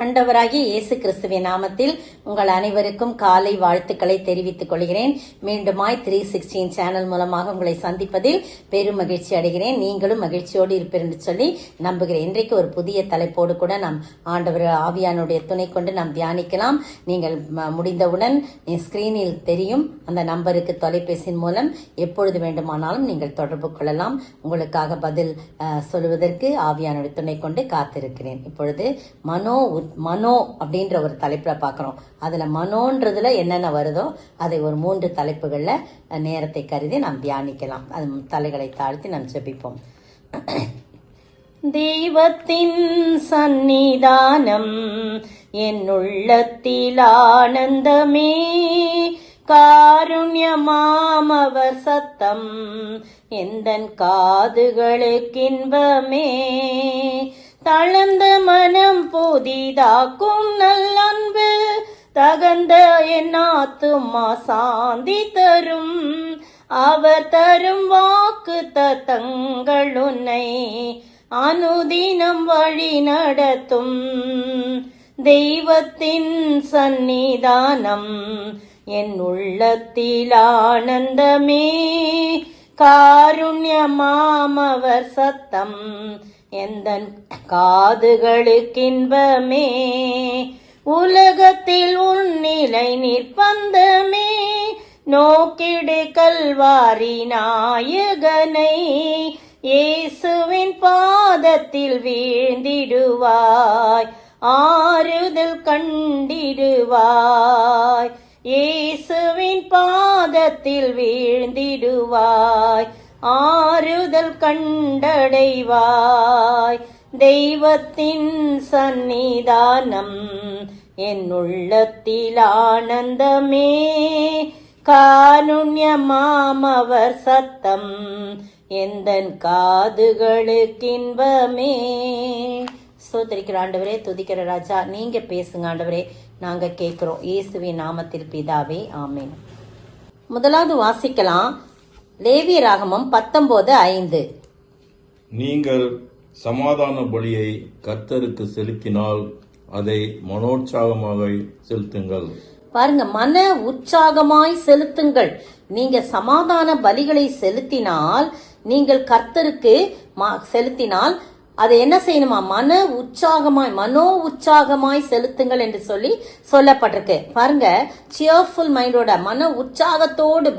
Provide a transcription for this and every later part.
ஆண்டவராகிய இயேசு கிறிஸ்துவின் நாமத்தில் உங்கள் அனைவருக்கும் காலை வாழ்த்துக்களை தெரிவித்துக் கொள்கிறேன். மீண்டுமாய் 316 சேனல் மூலமாக உங்களை சந்திப்பதில் பெரும் மகிழ்ச்சி அடைகிறேன். நீங்களும் மகிழ்ச்சியோடு இருப்பீர் என்று சொல்லி நம்புகிறேன். இன்றைக்கு ஒரு புதிய தலைப்போடு கூட நாம் ஆண்டவர் ஆவியானுடைய துணை கொண்டு நாம் தியானிக்கலாம். நீங்கள் முடிந்தவுடன் ஸ்கிரீனில் தெரியும் அந்த நம்பருக்கு தொலைபேசியின் மூலம் எப்பொழுது வேண்டுமானாலும் நீங்கள் தொடர்பு கொள்ளலாம். உங்களுக்காக பதில் சொல்வதற்கு ஆவியானுடைய துணை கொண்டு காத்திருக்கிறேன். இப்பொழுது மனோ அப்படின்ற ஒரு தலைப்புல பாக்குறோம். அதுல மனோன்றதுல என்னென்ன வருதோ அதை ஒரு 3 தலைப்புகள்ல நேரத்தை கருதி நாம் தியானிக்கலாம். அது தலைகளை தாழ்த்தி நாம் ஜெபிப்போம். தெய்வத்தின் சந்நிதானம் என் உள்ளத்தில் ஆனந்தமே, காருண்யமாம் அவர் சத்தம் எந்தன் காதுகளுக்கின்பமே, தளர்ந்த மனம் புதிதாக்கும் நல்லன்பு தகந்த என் ஆத்துமா சாந்தி தரும், அவர் தரும் வாக்கு தத்தங்கள் உன்னை அனுதினம் வழி நடத்தும். தெய்வத்தின் சந்நிதானம் என் உள்ளத்தில் ஆனந்தமே, காருண்யமாம் அவர் சத்தம் எந்தன் காதுகளுக்கின்பமே, உலகத்தில் உன்னிலை நிற்பந்தமே, நோக்கிடு கல்வாரி நாயகனை, இயேசுவின் பாதத்தில் வீழ்ந்திடுவாய் ஆறுதல் கண்டிடுவாய், இயேசுவின் பாதத்தில் வீழ்ந்திடுவாய் ஆறுதல் கண்டடைவாய். தெய்வத்தின் சந்நிதானம் என் உள்ளத்தில் ஆனந்தமே, காருண்யமாம் அவர் சத்தம் எந்தன் காதுகளுக்கின்பமே. ஸ்தோத்திரிக்கிற ஆண்டவரே, துதிக்கிற ராஜா, நீங்க பேசுங்க ஆண்டவரே, நாங்க கேட்கிறோம். இயேசுவின் நாமத்தில் பிதாவே, ஆமென். முதலாவது வாசிக்கலாம். லேவியராகமம் 19:5. நீங்கள் சமாதான பலியை கர்த்தருக்கு செலுத்தினால் அதை மனோற்சாகமாக செலுத்துங்கள். பாருங்க, மன உற்சாகமாய் செலுத்துங்கள். நீங்க சமாதான பலிகளை செலுத்தினால், நீங்கள் கர்த்தருக்கு செலுத்தினால் அதை என்ன செய்யணுமா? மனோ உற்சாகமாய் செலுத்துங்கள் என்று சொல்லி சொல்லப்பட்டிருக்கு. பாருங்க, சியர்ஃபுல் மைண்டோட, மன உற்சாகத்தோடு,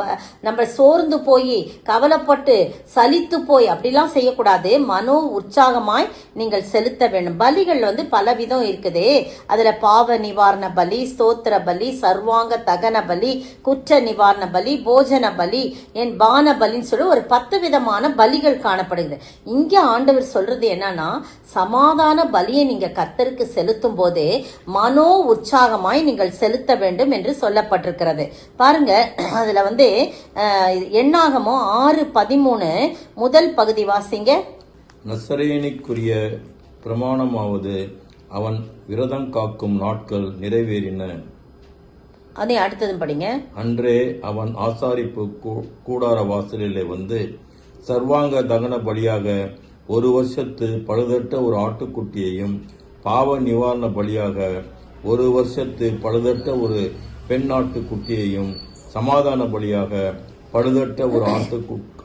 நம்ம சோர்ந்து போய் கவலைப்பட்டு சலித்து போய் அப்படிலாம் செய்யக்கூடாது. மனோ உற்சாகமாய் நீங்கள் செலுத்த வேண்டும். பலிகள் பல விதம் இருக்குது. அதுல பாவ நிவாரண பலி, ஸ்தோத்திர பலி, சர்வாங்க தகன பலி, குற்ற நிவாரண பலி, போஜன பலி, என் பான பலின்னு சொல்லி ஒரு 10 விதமான பலிகள் காணப்படுகிறது. இங்க ஆண்டவர் சொல்றது என்ன, சமாதான பலியை நீங்க கர்த்தருக்கு செலுத்தும் போதே மனோ உற்சாகமாய் நீங்கள் செலுத்த வேண்டும் என்று சொல்லப்பட்டிருக்கிறது. பாருங்க, அதுல எண்ணாகமோ 6:13 முதல் பகுதி வாசிங்க. நசரேயனுக்குரிய பிரமாணமாவது அவன் விரதம் காக்கும் நாட்கள் நிறைவேறின. அதை அடுத்ததும் படிங்க. அன்றே அவன் ஆசாரிப்பு கூடார வாசலிலே வந்து சர்வாங்க தகன பலியாக 1 வருஷத்து பழுதற்ற ஒரு ஆட்டுக்குட்டியையும், பாவ நிவாரண பலியாக 1 வருஷத்து பழுதற்ற ஒரு பெண் ஆட்டுக்குட்டியையும், சமாதான பலியாக பழுதற்ற ஒரு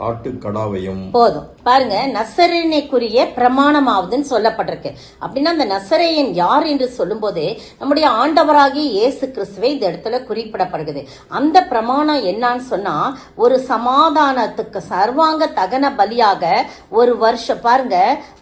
ஆட்டுக்கடாவையும். போதும். பாருங்க, நசரேயனுக்குரிய பிரமாணமாவதுன்னு சொல்லப்பட்டிருக்கு. அப்படின்னா அந்த நசரேயன் யார் என்று சொல்லும் போது நம்முடைய ஆண்டவராகிய இயேசு கிறிஸ்துவை இந்த இடத்துல குறிப்பிடப்படுகிறது. அந்த பிரமாணம் என்னன்னு சொன்னா, ஒரு சமாதானத்துக்கு சர்வாங்க தகன பலியாக 1 வருஷம், பாருங்க,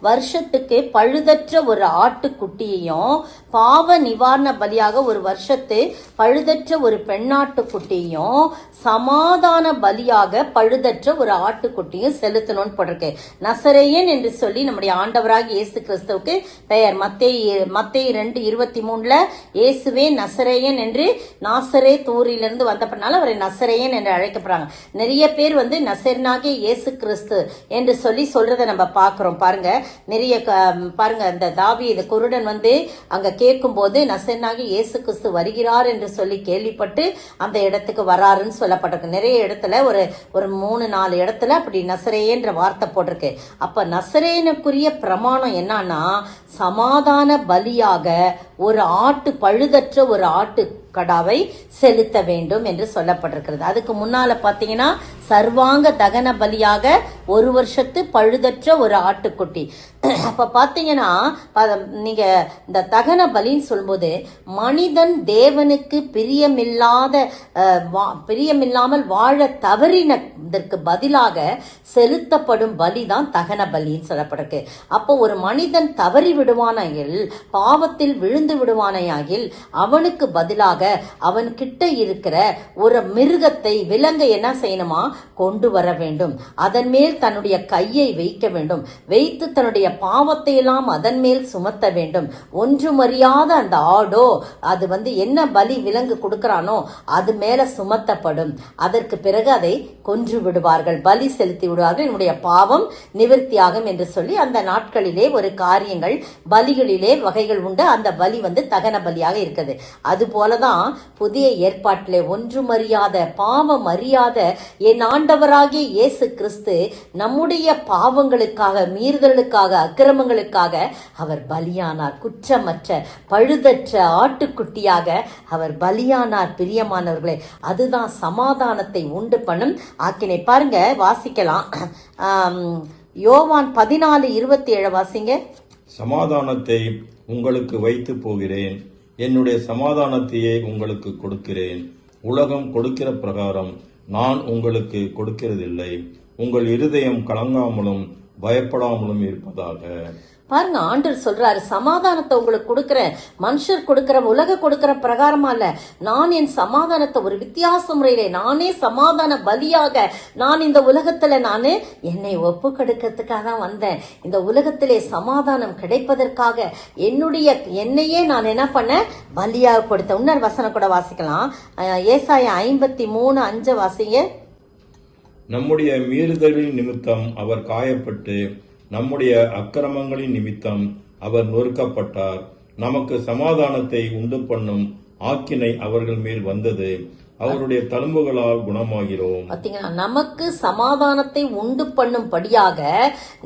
வருஷத்துக்கு பழுதற்ற ஒரு ஆட்டுக்குட்டியையும், பாவ நிவாரண பலியாக 1 வருஷத்து பழுதற்ற ஒரு பெண்ணாட்டுக்குட்டியும், சமாதான பலியாக பழுதற்ற ஒரு ஆட்டுக்குட்டியும் செலுத்தணும்னு போட்டிருக்கு. நசரேயன் என்று சொல்லி நம்முடைய ஆண்டவராக இயேசு கிறிஸ்துவுக்கு பெயர். மத்தேயு 2:23 இயேசுவே நசரேயன் என்று நாசரேத் ஊரிலிருந்து வந்தப்பனால அவரை நசரேயன் என்று அழைக்கப்படுறாங்க. நிறைய பேர் நசரேயனாகிய இயேசு கிறிஸ்து என்று சொல்லி சொல்றதை நம்ம பாக்குறோம். பாருங்க, நிறைய பாருங்க, அந்த தாவீது குருடன் அங்க கேட்கும் போது நசரேயனாகிய இயேசு கிறிஸ்து வருகிறார் என்று சொல்லி கேள்விப்பட்டு அந்த இடத்துக்கு வராருன்னு சொல்லப்பட்டிருக்கு. நிறைய இடத்துல ஒரு 3-4 இடத்துல அப்படி நசரேயன்ற வார்த்தை போட்டிருக்கு. அப்ப நசரேயனுக்குரிய பிரமாணம் என்னன்னா, சமாதான பலியாக ஒரு பழுதற்ற ஒரு ஆட்டு கடாவை செலுத்த வேண்டும் என்று சொல்லப்பட்டிருக்கிறது. அதுக்கு முன்னால பாத்தீங்கன்னா சர்வாங்க தகன பலியாக 1 வருஷத்து பழுதற்ற ஒரு ஆட்டுக்குட்டி. அப்ப பாத்தீங்கன்னா நீங்க இந்த தகன பலின்னு சொல்லும்போது மனிதன் தேவனுக்கு பிரியமில்லாமல் வாழ தவறினதற்கு பதிலாக செலுத்தப்படும் பலிதான் தகன பலின்னு சொல்லப்பட்டிருக்கு. அப்போ ஒரு மனிதன் தவறி விடுவானாயில், பாவத்தில் விழுந்து விடுவானாயில், அவனுக்கு பதிலாக அவன் கிட்ட இருக்கிற ஒரு மிருகத்தை, விலங்கை என்ன செய்யணுமா, கொண்டு வர வேண்டும். அதன் மேல் தன்னுடைய கையை வைக்க வேண்டும். வைத்து தன்னுடைய பாவத்தை எல்லாம் அதன் மேல் சுமத்த வேண்டும். ஒன்றுமறியாத அந்த ஆடோ, அது என்ன பலி விலங்கு கொடுக்கிறானோ அது மேல சுமத்தப்படும். அதற்கு பிறகு அதை கொன்று விடுவார்கள், பலி செலுத்தி விடுவார்கள். என்னுடைய பாவம் நிவர்த்தியாகும் என்று சொல்லி அந்த நாட்களிலே ஒரு காரியங்கள், பலிகளிலே வகைகள் உண்டு. அந்த பலி தகன பலியாக இருக்குது. அது போலதான் புதிய ஏற்பாட்டிலே ஒன்றுமறியாத, பாவம் அறியாத என் ஆண்டவராகிய இயேசு கிறிஸ்து நம்முடைய பாவங்களுக்காக, மீறுதலுக்காக, அக்கிரமங்களுக்காக அவர் பலியானார். குற்றமற்ற பழுதற்ற ஆட்டுக்குட்டியாக அவர் பலியானார். பிரியமானவர்களே, அதுதான் சமாதானத்தை உண்டு பண்ணும் ஆக்கினை. பாருங்க, வாசிக்கலாம். யோவான் 14:27 வாசிங்க. சமாதானத்தை உங்களுக்கு வைத்து போகிறேன், என்னுடைய சமாதானத்தையே உங்களுக்கு கொடுக்கிறேன். உலகம் கொடுக்கிற பிரகாரம் நான் உங்களுக்கு கொடுக்கிறதில்லை. உங்கள் இருதயம் கலங்காமலும் பயப்படாமலும் இருப்பதாக. பாருங்க, ஆண்டவர் சொல்றாரு, சமாதானத்தை உங்களுக்கு கொடுக்கிறேன். மனுஷர் கொடுக்கிற, உலக கொடுக்கிற பிரகாரமா இல்ல. நான் என் சமாதானத்தை ஒரு வித்தியாச முறையிலே, நானே சமாதான பலியாக நான் இந்த உலகத்துல நானு என்னை ஒப்பு கொடுக்கிறதுக்காக தான் வந்தேன். இந்த உலகத்திலே சமாதானம் கிடைப்பதற்காக என்னையே நான் என்ன பண்ண, பலியாக கொடுத்த. இன்னொரு வசனம் கூட வாசிக்கலாம். ஏசாயா 53:5 வாசிங்க. நம்முடைய மீறுதலின் நிமித்தம் அவர் காயப்பட்டு, நம்முடைய அக்கிரமங்களின் நிமித்தம் அவர் நொறுக்கப்பட்டார். நமக்கு சமாதானத்தை உண்டு பண்ணும் ஆக்கினை அவர்கள் மேல் வந்தது. அவருடைய தழும்புகளால் குணமாகிறோம். பாத்தீங்கன்னா, நமக்கு சமாதானத்தை உண்டு பண்ணும்படியாக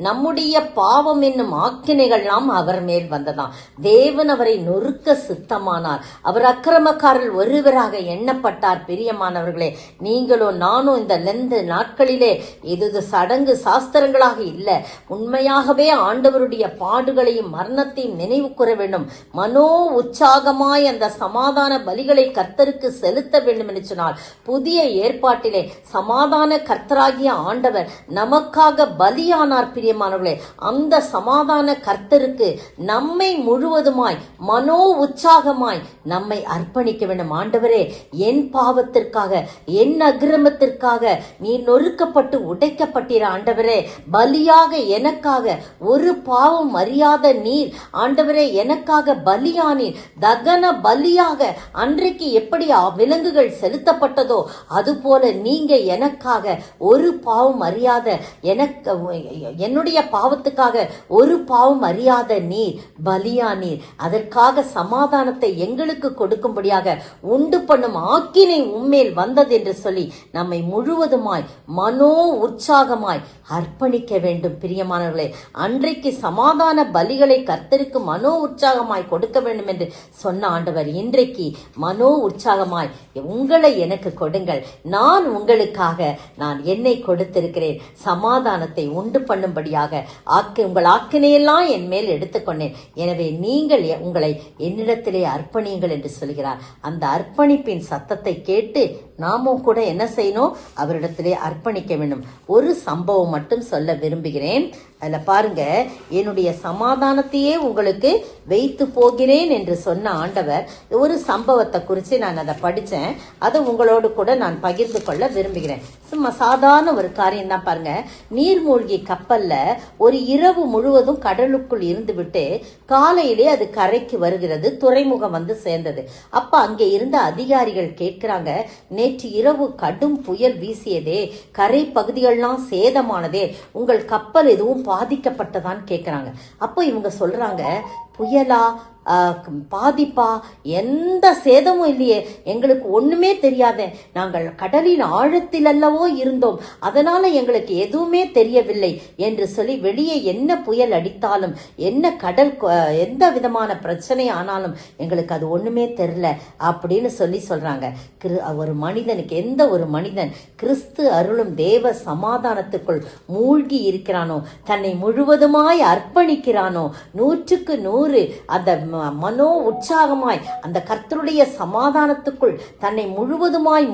நம்முடைய பாவம் என்னும் ஆக்கினைகள்லாம் அவர் மேல் வந்ததாம். தேவன் அவரை நொறுக்க சித்தமானார். அவர் அக்கிரமக்காரர் ஒருவராக எண்ணப்பட்டார். பிரியமானவர்களே, நீங்களோ நானும் இந்த லெந்து நாட்களிலே இது சடங்கு சாஸ்திரங்களாக இல்ல, உண்மையாகவே ஆண்டவருடைய பாடுகளையும் மரணத்தையும் நினைவு கூற வேண்டும். மனோ உற்சாகமாய் அந்த சமாதான பலிகளை கர்த்தருக்கு செலுத்த வேண்டும் என்று சொன்னால், புதிய ஏற்பாட்டிலே சமாதான கர்த்தராகிய ஆண்டவர் நமக்காக பலியானார். பிரியமானவர்களே, அந்த சமாதான கர்த்தருக்கு நம்மை முழுவதுமாய் மனோ உற்சாகமாய் நம்மை அர்ப்பணிக்க வேண்டும். ஆண்டவரே, என் பாவத்திற்காக, என் அக்கிரமத்திற்காக நீர் நொறுக்கப்பட்டு உடைக்கப்பட்டீர். ஆண்டவரே, பலியாக எனக்காக ஒரு பாவம் அறியாத நீர் ஆண்டவரே எனக்காக பலியானீர். தகன பலியாக அன்றைக்கு எப்படி விலங்குகள் செலுத்தப்பட்டதோ அதுபோல நீங்க எனக்காக ஒரு பாவம் அறியாத, என்னுடைய பாவத்துக்காக ஒரு பாவம் அறியாத நீர் பலியானீர். அதற்காக சமாதானத்தை எங்களுக்கு கொடுக்கும்படியாக உண்டு பண்ணும் ஆக்கினை உம்மேல் வந்தது என்று சொல்லி நம்மை முழுவதுமாய் மனோ உற்சாகமாய் அர்ப்பணிக்க வேண்டும். பிரியமானவர்களே, அன்றைக்கு சமாதான பலிகளை கர்த்தருக்கு மனோ உற்சாகமாய் கொடுக்க வேண்டும் என்று சொன்ன ஆண்டவர் இன்றைக்கு மனோ உற்சாகமாய் உங்களை எனக்கு கொடுங்கள், நான் உங்களுக்காக நான் என்னை கொடுத்திருக்கிறேன், சமாதானத்தை உண்டு பண்ணும்படியாக உங்கள் ஆக்கினையெல்லாம் என் மேல் எடுத்துக்கொண்டேன். எனவே நீங்கள் உங்களை என்னிடத்திலே அர்ப்பணியுங்கள் என்று சொல்கிறார். அந்த அர்ப்பணிப்பின் சத்தத்தை கேட்டு நாமும் கூட என்ன செய்யணும், அவரிடத்திலே அர்ப்பணிக்க வேண்டும். ஒரு சம்பவம் மட்டும் சொல்ல விரும்புகிறேன். அதுல பாருங்க, என்னுடைய சமாதானத்தையே உங்களுக்கு வைத்து போகிறேன் என்று சொன்ன ஆண்டவர் ஒரு சம்பவத்தை குறித்து நான் அதை படித்தேன். அதை உங்களோடு கூட நான் பகிர்ந்து கொள்ள விரும்புகிறேன். சும்மா சாதாரண ஒரு காரியம் தான். பாருங்க, நீர்மூழ்கி கப்பல்ல ஒரு இரவு முழுவதும் கடலுக்குள் இருந்து விட்டு காலையிலே அது கரைக்கு வருகிறது. துறைமுகம் சேர்ந்தது. அப்ப அங்கே இருந்த அதிகாரிகள் கேட்கிறாங்க, நேற்று இரவு கடும் புயல் வீசியதே, கரை பகுதிகள்லாம் சேதமானதே, உங்கள் கப்பல் எதுவும் பாதிக்கப்பட்டதான்னு கேட்கிறாங்க. அப்போ இவங்க சொல்றாங்க, புயலா பாதிப்பா, எந்த சேதமும் இல்லையே, எங்களுக்கு ஒண்ணுமே தெரியாத, நாங்கள் கடலின் ஆழத்தில் அல்லவோ இருந்தோம், அதனால எங்களுக்கு எதுவுமே தெரியவில்லை என்று சொல்லி வெளியே என்ன புயல் அடித்தாலும் என்ன கடல் எந்த விதமான பிரச்சனை ஆனாலும் எங்களுக்கு அது ஒண்ணுமே தெரியல அப்படின்னு சொல்றாங்க. ஒரு மனிதனுக்கு, எந்த ஒரு மனிதன் கிறிஸ்து அருளும் தேவ சமாதானத்துக்குள் மூழ்கி இருக்கிறானோ, தன்னை முழுவதுமாய் அர்ப்பணிக்கிறானோ, 100க்கு 100 அந்த மனோ உற்சாகமாய் அந்த கர்த்தருடைய சமாதானத்துக்குள் தன்னை முழுவதுமாய்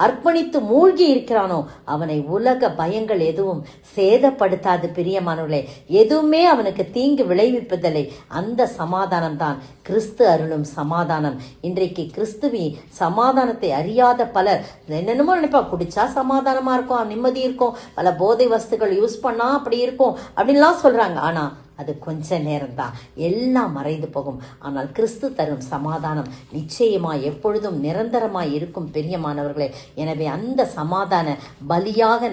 அர்ப்பணித்து மூழ்கி இருக்கிறானோ, அவனை உலக பயங்கள் எதுவும் சேதப்படுத்தாது. பிரியமானவர்களே, எதுவுமே அவனுக்கு தீங்கு விளைவிப்பதில்லை. அந்த சமாதானம் தான் கிறிஸ்து அருளும் சமாதானம். இன்றைக்கு கிறிஸ்துவி சமாதானத்தை அறியாத பலர் என்னென்னமோ நினைப்பா, குடிச்சா சமாதானமா இருக்கும், நிம்மதி இருக்கும், பல போதை வஸ்துகள் யூஸ் பண்ணா அப்படி இருக்கும் அப்படின்லாம் சொல்றாங்க. ஆனா அது கொஞ்ச நேரம்தான், எல்லாம் மறைந்து போகும். ஆனால் கிறிஸ்து தரும் சமாதானம் நிச்சயமாய் எப்பொழுதும் நிரந்தரமாய் இருக்கும். பிரியமானவர்களே, எனவே அந்த சமாதான பலியாக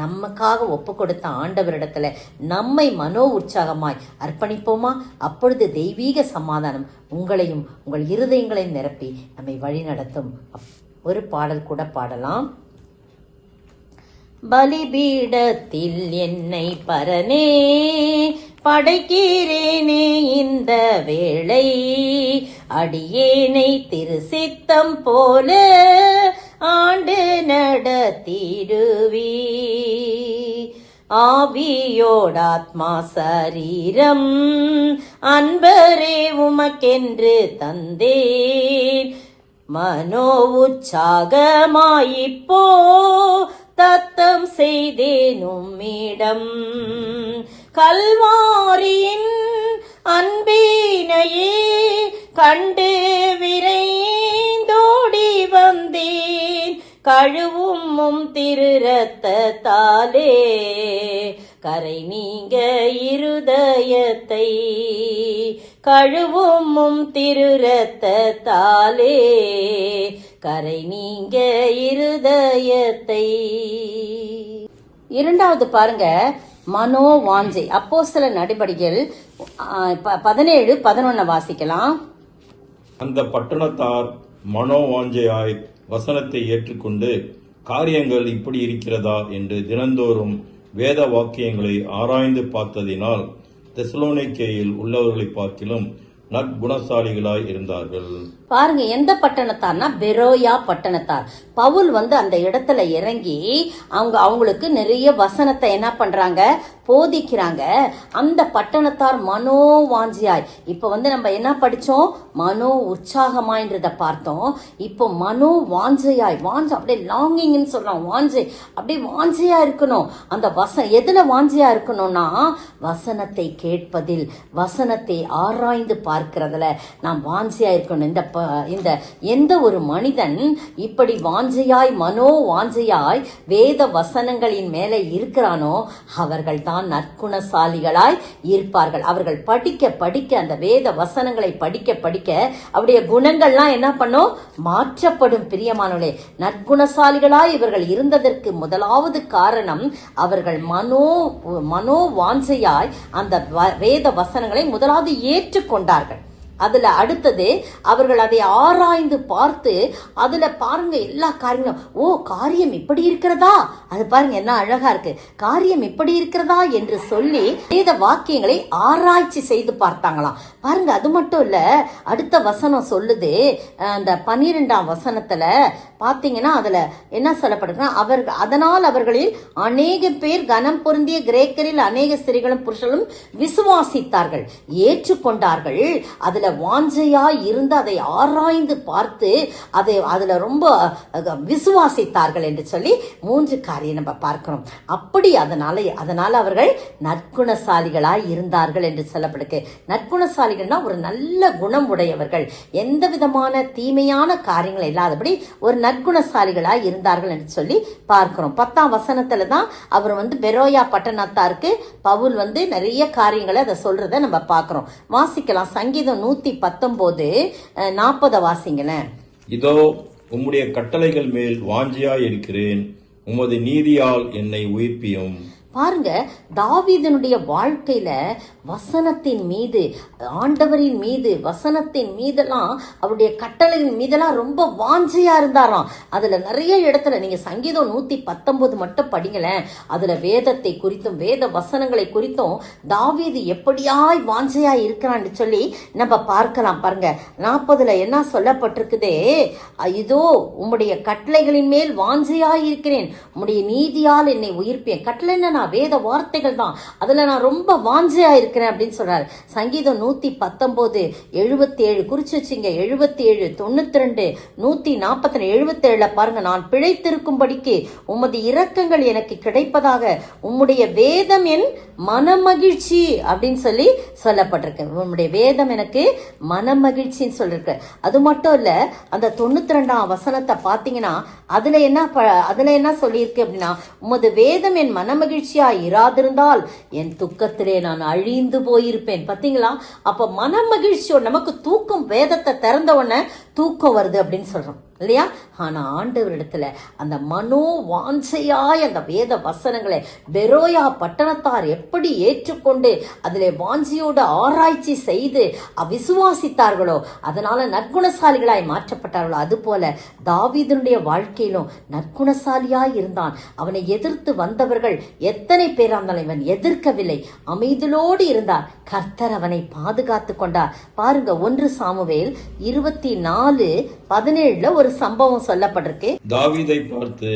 நமக்காக ஒப்பு கொடுத்த ஆண்டவரிடத்துல நம்மை மனோ உற்சாகமாய் அர்ப்பணிப்போமா? அப்பொழுது தெய்வீக சமாதானம் உங்களையும் உங்கள் இருதயங்களையும் நிரப்பி நம்மை வழி நடத்தும். ஒரு பாடல் கூட பாடலாம். பலிபீடத்தில் என்னை பரனே படைக்கிறேனே, இந்த வேளை அடியேனை திரு சித்தம் போல ஆண்டு நடத்திடுவி. ஆவியோடாத்மா சரீரம் அன்பரே உமக்கென்று தந்தேன், மனோ உற்சாகமாயிப்போ தத்தம் செய்தேனும் இடம். கல்வாரியின் அன்பினையே கண்டு விரைந்தோடி வந்தேன், கழுவும் திரு ரத்தத்தாலே கரை நீங்க இருதயத்தை, கழுவும் திரு ரத்தத்தாலே கரை நீங்க இருதயத்தை. இரண்டாவது பாருங்க, மனோ வாஞ்சை. அப்போஸ்தலர் நடபடிகள் 17:11 வாசிக்கலாம். அந்த பட்டணத்தார் மனோ வாஞ்சையாய் வசனத்தை ஏற்றுக்கொண்டு காரியங்கள் இப்படி இருக்கிறதா என்று தினந்தோறும் வேத வாக்கியங்களை ஆராய்ந்து பார்த்ததினால் தெசலோனிக்கேயில் உள்ளவர்களை பார்க்கிலும் நற்குணசாலிகளாய் இருந்தார்கள். பாருங்க, எந்த பட்டணத்தார்னா பெரோயா பட்டணத்தார். பவுல் அந்த இடத்துல இறங்கி அவங்களுக்கு நிறைய வசனத்தை என்ன பண்றாங்க, போதிக்கிறாங்க. அந்த பட்டணத்தார் மனோ வாஞ்சியாய். இப்ப நம்ம என்ன படிச்சோம், மனோ உற்சாகமாய்ன்றத பார்த்தோம். இப்போ மனோ வாஞ்சையாய், வாஞ்சை அப்படியே லாங்கிங்னு சொல்றோம், வாஞ்சை அப்படியே வாஞ்சையா இருக்கணும். அந்த எதுல வாஞ்சையா இருக்கணும்னா வசனத்தை கேட்பதில், வசனத்தை ஆராய்ந்து பார்க்கிறதுல நாம் வாஞ்சையா இருக்கணும். இந்த எந்த ஒரு மனிதன் இப்படி வாஞ்சையாய் மனோ வாஞ்சையாய் வேத வசனங்களின் மேலே இருக்கிறானோ அவர்கள் தான் நற்குணசாலிகளாய் இருப்பார்கள். அவர்கள் படிக்க படிக்க, அந்த வேத வசனங்களை படிக்க படிக்க அவருடைய குணங்கள்லாம் என்ன பண்ணும், மாற்றப்படும். பிரியமானவர்களே, நற்குணசாலிகளாய் இவர்கள் இருந்ததற்கு முதலாவது காரணம் அவர்கள் மனோ வாஞ்சையாய் அந்த வேத வசனங்களை முதலாவது ஏற்றுக்கொண்டார்கள். அதுல அடுத்தது அவர்கள் அதை ஆராய்ந்து பார்த்து, அதுல பாருங்க எல்லா காரியங்களும், ஓ காரியம் இப்படி இருக்கிறதா, அது பாருங்க என்ன அழகா இருக்கு, காரியம் இப்படி இருக்கிறதா என்று சொல்லி வேத வாக்கியங்களை ஆராய்ச்சி செய்து பார்த்தாங்களாம். பாருங்க, அது மட்டும் இல்ல, அடுத்த வசனம் சொல்லுது, அந்த 12ஆம் வசனத்துல பாத்தீங்கன்னா அதுல என்ன சொல்லப்படுதுன்னா, அதனால் அவர்களில் அநேக பேர் கனம் பொருந்திய கிரேக்கரில் அநேக ஸ்திரீகளும் புருஷர்களும் விசுவாசித்தார்கள், ஏற்றுக்கொண்டார்கள். அதுல வாஞ்சையாய் இருந்து அதை ஆராய்ந்து பார்த்து அதுல ரொம்ப விசுவாசித்தார்கள் என்று சொல்லி 3 காரியம் நம்ம பார்க்கிறோம். அப்படி அதனால அவர்கள் நற்குணசாலிகளாய் இருந்தார்கள் என்று சொல்லப்படுது. நற்குணசாலிகள்னா ஒரு நல்ல குணம் உடையவர்கள், எந்த விதமான தீமையான காரியங்கள் இல்லாதபடி ஒரு நற்குணசாலிகளாய் இருந்தார்கள் என்று சொல்லி பார்க்கிறோம். 10ஆம் வசனத்துல தான் அவர் பெரோயா பட்டணத்தாருக்கு பவுல் நிறைய காரியங்களை அதை சொல்றத நம்ம பார்க்கிறோம். வாசிக்கலாம். சங்கீதம் 119:40 வாசிங்களேன். இதோ உம்முடைய கட்டளைகள் மேல் வாஞ்சியாய் இருக்கிறேன், உமது நீதியால் என்னை உயிர்ப்பியும். பாருங்க, தாவீதனுடைய வாழ்க்கையில வசனத்தின் மீது, ஆண்டவரின் மீது, வசனத்தின் மீதெல்லாம், அவருடைய கட்டளையின் மீதெல்லாம் ரொம்ப வாஞ்சையா இருந்தாராம். அதுல நிறைய இடத்துல நீங்க சங்கீதம் 119 மட்டும் படிங்களேன். அதுல வேதத்தை குறித்தும் வேத வசனங்களை குறித்தும் தாவீது எப்படியாய் வாஞ்சையா இருக்கிறான்னு சொல்லி நம்ம பார்க்கலாம். பாருங்க, 40 என்ன சொல்லப்பட்டிருக்குதே, இதோ உம்முடைய கட்டளைகளின் மேல் வாஞ்சையாய் இருக்கிறேன், உம்முடைய நீதியால் என்னை உயிர்ப்பேன். கட்டளைன்னா வேத வார்த்தைகள் தான், அதுல நான் ரொம்ப வாஞ்சையா இருக்கிறேன் அப்படின்னு சொல்றாரு. சங்கீதம் 119 77 குறிச்சு வச்சுங்க. 77 92 140 77 பாருங்க, நான் பிழைத்திருக்கும்படிக்கு உமது இரக்கங்கள் எனக்கு கிடைப்பதாக, உம்முடைய வேதம் என் மனமகிழ்ச்சி அப்படின்னு சொல்லி சொல்லப்பட்டிருக்கு. உம்முடைய வேதம் எனக்கு மனமகிழ்ச்சின்னு சொல்லிருக்கு. அது மட்டும் இல்ல, அந்த 92ஆம் வசனத்தை பாத்தீங்கன்னா அதுல என்ன சொல்லியிருக்கு அப்படின்னா, உமது வேதம் என் மனமகிழ்ச்சியா இராதிருந்தால் என் துக்கத்திலே நான் அழிந்து போயிருப்பேன். பாத்தீங்களா? அப்ப மனமகிழ்ச்சியோட நமக்கு தூக்கம், வேதத்தை திறந்த உடனே தூக்கம் வருது அப்படின்னு சொல்றோம் இல்லையா? ஆனா ஆண்டவரிடத்துல அந்த மனோ வாஞ்சையாய் அந்த வேத வசனங்களை பெரோயா பட்டணத்தார் எப்படி ஏற்றுக்கொண்டு அதிலே வாஞ்சியோட ஆராய்ச்சி செய்து விசுவாசித்தார்களோ, அதனால நற்குணசாலிகளாய் மாற்றப்பட்டார்களோ, அது போல தாவீதனுடைய வாழ்க்கையிலும் நற்குணசாலியாய் இருந்தான். அவனை எதிர்த்து வந்தவர்கள் எத்தனை பேரா இருந்தாலும் இவன் எதிர்க்கவில்லை, அமைதலோடு இருந்தார். கர்த்தர் அவனை பாதுகாத்து கொண்டார். பாருங்க, 1 சாமுவேல் 24:17 ஒரு சம்பவம் சொல்லப்பட்டிருக்கு. தாவீதை பார்த்து,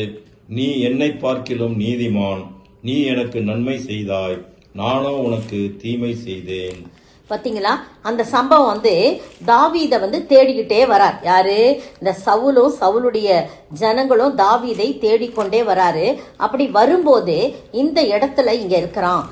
நீ என்னை பார்க்கிலும் நீதிமான், நீ எனக்கு நன்மை செய்தாய், நானோ உனக்கு தீமை செய்தேன். பாத்தீங்களா? அந்த சம்பவம் தாவீதை தேடிக்கிட்டே வரார். யாரு? இந்த சவுலும் சவுலுடைய ஜனங்களும் தாவீதை தேடிக்கொண்டே வராரு. அப்படி வரும்போது இந்த இடத்துல இங்க இருக்கிறான்,